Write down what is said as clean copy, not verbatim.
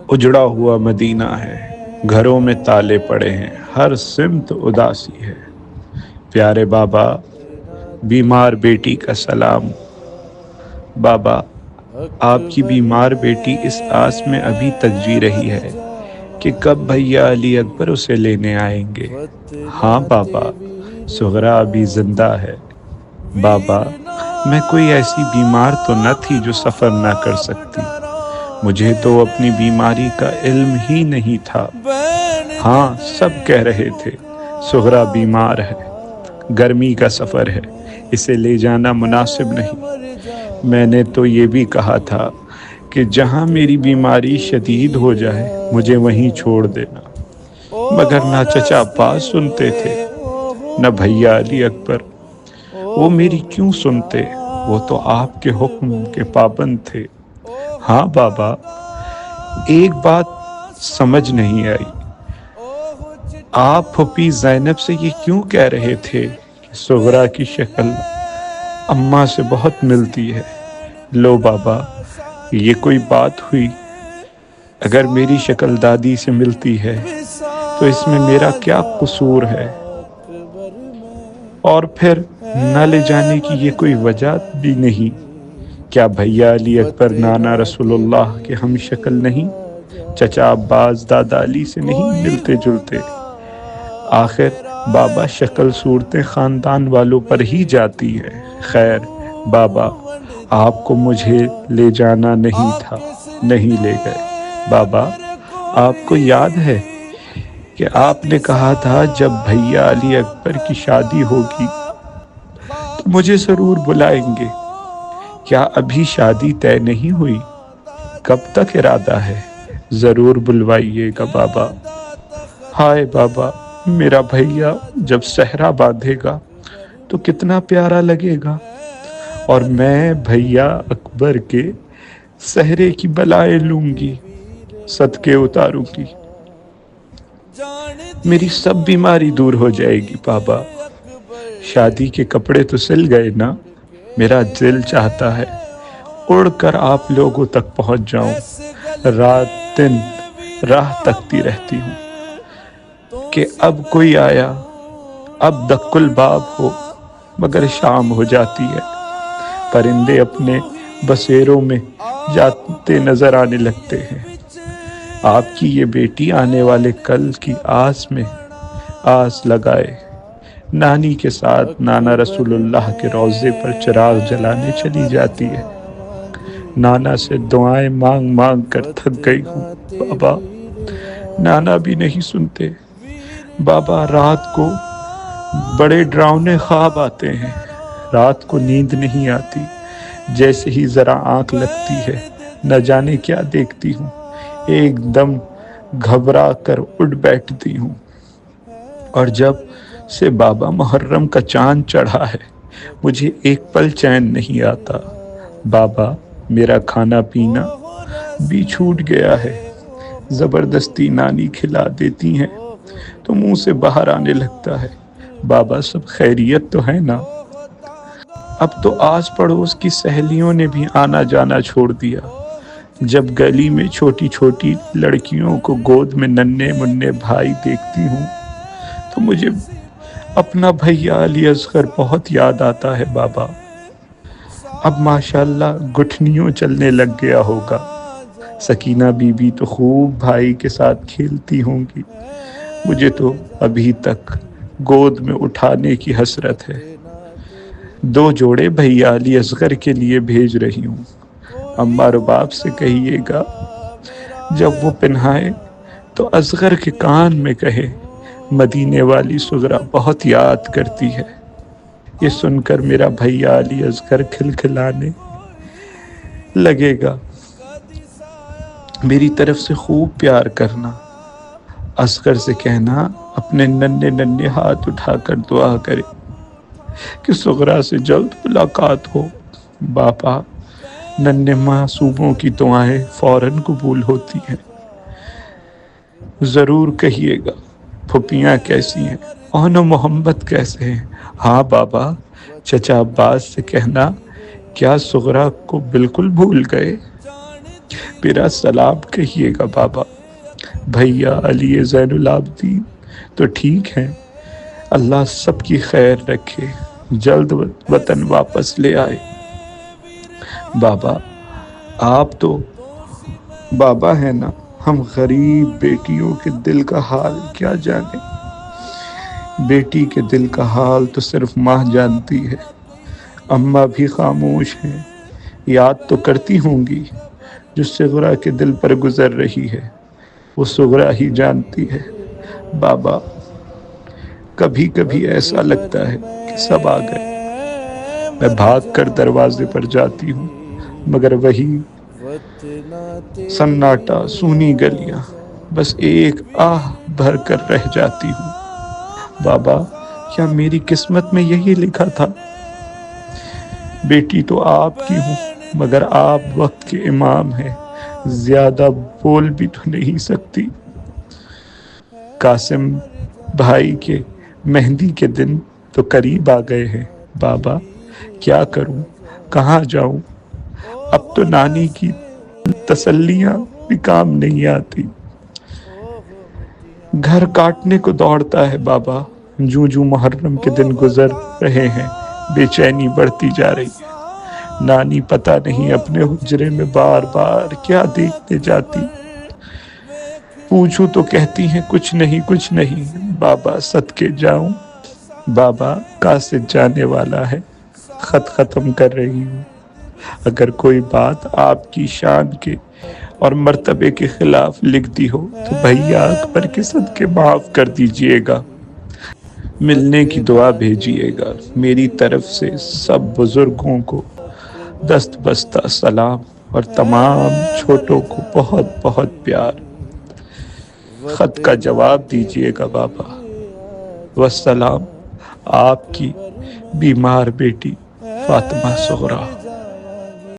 اجڑا ہوا مدینہ ہے، گھروں میں تالے پڑے ہیں، ہر سمت اداسی ہے۔ پیارے بابا، بیمار بیٹی کا سلام۔ بابا، آپ کی بیمار بیٹی اس آس میں ابھی تک جی رہی ہے کہ کب بھیا علی اکبر اسے لینے آئیں گے۔ ہاں بابا، سغرا ابھی زندہ ہے۔ بابا، میں کوئی ایسی بیمار تو نہ تھی جو سفر نہ کر سکتی، مجھے تو اپنی بیماری کا علم ہی نہیں تھا۔ ہاں، سب کہہ رہے تھے سغرا بیمار ہے، گرمی کا سفر ہے، اسے لے جانا مناسب نہیں۔ میں نے تو یہ بھی کہا تھا کہ جہاں میری بیماری شدید ہو جائے مجھے وہیں چھوڑ دینا، مگر نہ چچا عباس سنتے تھے نہ بھیا علی اکبر۔ وہ میری کیوں سنتے؟ وہ تو آپ کے حکم کے پابند تھے۔ ہاں بابا، ایک بات سمجھ نہیں آئی، آپ پھوپھی زینب سے یہ کیوں کہہ رہے تھے کہ سغرا کی شکل اماں سے بہت ملتی ہے؟ لو بابا، یہ کوئی بات ہوئی؟ اگر میری شکل دادی سے ملتی ہے تو اس میں میرا کیا قصور ہے؟ اور پھر نہ لے جانے کی یہ کوئی وجہ بھی نہیں۔ کیا بھیا علی اکبر نانا رسول اللہ کے ہم شکل نہیں؟ چچا عباس دادا علی سے نہیں ملتے جلتے؟ آخر بابا، شکل صورتیں خاندان والوں پر ہی جاتی ہے۔ خیر بابا، آپ کو مجھے لے جانا نہیں تھا، نہیں لے گئے۔ بابا، آپ کو یاد ہے کہ آپ نے کہا تھا جب بھیا علی اکبر کی شادی ہوگی تو مجھے ضرور بلائیں گے۔ کیا ابھی شادی طے نہیں ہوئی؟ کب تک ارادہ ہے؟ ضرور بلوائیے گا بابا۔ ہائے بابا، میرا بھیا جب صحرا باندھے گا تو کتنا پیارا لگے گا، اور میں بھیا اکبر کے صحرے کی بلائیں لوں گی، صدقے اتاروں گی، میری سب بیماری دور ہو جائے گی۔ بابا، شادی کے کپڑے تو سل گئے نا؟ میرا دل چاہتا ہے اڑ کر آپ لوگوں تک پہنچ جاؤں، رات دن راہ تکتی رہتی ہوں کہ اب کوئی آیا، اب دق الباب ہو، مگر شام ہو جاتی ہے، پرندے اپنے بسیروں میں جاتے نظر آنے لگتے ہیں۔ آپ کی یہ بیٹی آنے والے کل کی آس میں آس لگائے نانی کے ساتھ نانا رسول اللہ کے روضے پر چراغ جلانے چلی جاتی ہے۔ نانا سے دعائیں مانگ مانگ کر تھک گئی ہوں بابا، نانا بھی نہیں سنتے۔ بابا، رات کو بڑے ڈراؤنے خواب آتے ہیں، رات کو نیند نہیں آتی، جیسے ہی ذرا آنکھ لگتی ہے نہ جانے کیا دیکھتی ہوں، ایک دم گھبرا کر اٹھ بیٹھتی ہوں۔ اور جب سے بابا محرم کا چاند چڑھا ہے مجھے ایک پل چین نہیں آتا۔ بابا، میرا کھانا پینا بھی چھوٹ گیا ہے، زبردستی نانی کھلا دیتی ہیں تو منہ سے باہر آنے لگتا ہے۔ بابا، سب خیریت تو ہے نا؟ اب تو آس پڑوس کی سہیلیوں نے بھی آنا جانا چھوڑ دیا۔ جب گلی میں چھوٹی چھوٹی لڑکیوں کو گود میں ننھے منھے بھائی دیکھتی ہوں تو مجھے اپنا بھیا علی اصغر بہت یاد آتا ہے۔ بابا، اب ماشاءاللہ گٹھنیوں چلنے لگ گیا ہوگا، سکینہ بی بی تو خوب بھائی کے ساتھ کھیلتی ہوں گی، مجھے تو ابھی تک گود میں اٹھانے کی حسرت ہے۔ 2 جوڑے بھیا علی اصغر کے لیے بھیج رہی ہوں، اماں رباب سے کہیے گا جب وہ پہنائے تو اصغر کے کان میں کہے مدینے والی سغرا بہت یاد کرتی ہے۔ یہ سن کر میرا بھیا علی اصغر کھلکھلانے لگے گا۔ میری طرف سے خوب پیار کرنا، اصغر سے کہنا اپنے ننھے ننھے ہاتھ اٹھا کر دعا کرے کہ سغرا سے جلد ملاقات ہو۔ بابا، ننھے معصوموں کی دعائیں فوراً قبول ہوتی ہیں۔ ضرور کہیے گا پھوپھیاں کیسی ہیں، اون و محمد کیسے ہیں؟ ہاں بابا، چچا عباس سے کہنا کیا سغرا کو بالکل بھول گئے؟ میرا سلام کہیے گا بابا۔ بھیا علی زین العابدین تو ٹھیک ہیں، اللہ سب کی خیر رکھے، جلد وطن واپس لے آئے۔ بابا آپ تو بابا ہیں نا، ہم غریب بیٹیوں کے دل کا حال کیا جانے۔ بیٹی کے دل کا حال تو صرف ماں جانتی ہے، اماں بھی خاموش ہیں، یاد تو کرتی ہوں گی۔ جو صغرا کے دل پر گزر رہی ہے وہ صغرا ہی جانتی ہے۔ بابا کبھی کبھی ایسا لگتا ہے کہ سب آ گئے، میں بھاگ کر دروازے پر جاتی ہوں، مگر وہی سناٹا، سونی گلیاں، بس ایک آہ بھر کر رہ جاتی ہوں۔ بابا کیا میری قسمت میں یہی لکھا تھا؟ بیٹی تو آپ کی ہوں، مگر آپ وقت کے امام ہیں، زیادہ بول بھی تو نہیں سکتی۔ قاسم بھائی کے مہندی کے دن تو قریب آ گئے ہیں۔ بابا کیا کروں، کہاں جاؤں؟ اب تو نانی کی تسلیاں بھی کام نہیں آتی۔ گھر کاٹنے کو دوڑتا ہے بابا، جوں جوں محرم کے دن گزر رہے ہیں بے چینی بڑھتی جا رہی ہے۔ نانی پتہ نہیں اپنے حجرے میں بار بار کیا دیکھتے جاتی، پوچھوں تو کہتی ہیں کچھ نہیں۔ بابا صدقے جاؤں۔ بابا قاصد جانے والا ہے، خط ختم کر رہی ہوں، اگر کوئی بات آپ کی شان کے اور مرتبے کے خلاف لکھ دی ہو تو بھیا اکبر کے صدقے معاف کر دیجئے گا۔ ملنے کی دعا بھیجیے گا، میری طرف سے سب بزرگوں کو دست بستہ سلام، اور تمام چھوٹوں کو بہت بہت پیار۔ خط کا جواب دیجئے گا بابا۔ والسلام، آپ کی بیمار بیٹی فاطمہ صغریٰ۔